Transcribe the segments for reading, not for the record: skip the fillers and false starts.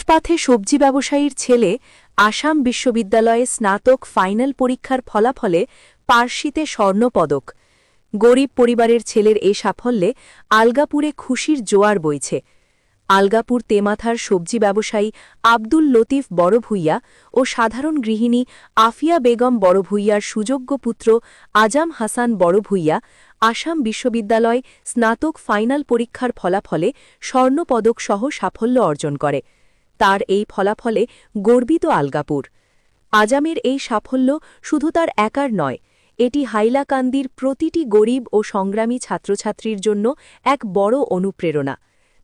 ফুটপাথে সবজি ব্যবসায়ীর ছেলে আসাম বিশ্ববিদ্যালয়ে স্নাতক ফাইনাল পরীক্ষার ফলাফলে পার্সিতে স্বর্ণপদক। গরিব পরিবারের ছেলের এ সাফল্যে আলগাপুরে খুশির জোয়ার বইছে। আলগাপুর তেমাথার সবজি ব্যবসায়ী আব্দুল লতিফ বড়ভূইয়া ও সাধারণ গৃহিণী আফিয়া বেগম বড়ভূইয়ার সুযোগ্য পুত্র আজাম হাসান বড়ভূইয়া আসাম বিশ্ববিদ্যালয় স্নাতক ফাইনাল পরীক্ষার ফলাফলে স্বর্ণপদকসহ সাফল্য অর্জন করে। তার এই ফলাফলে গর্বিত আলগাপুর। আজামের এই সাফল্য শুধু তার একার নয়, এটি হাইলাকান্দির প্রতিটি গরিব ও সংগ্রামী ছাত্রছাত্রীর জন্য এক বড় অনুপ্রেরণা।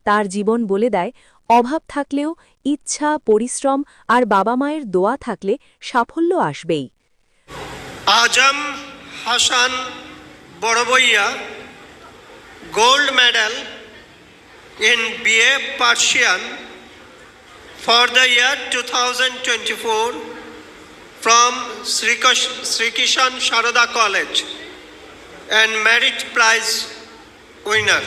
তার জীবন বলে দেয়, অভাব থাকলেও ইচ্ছা, পরিশ্রম আর বাবা মায়ের দোয়া থাকলে সাফল্য আসবেই। আজম Hasan Barbhuiya gold medal in BA Persian for the year 2024 from Sri Kishan Sharada College and merit prize winner.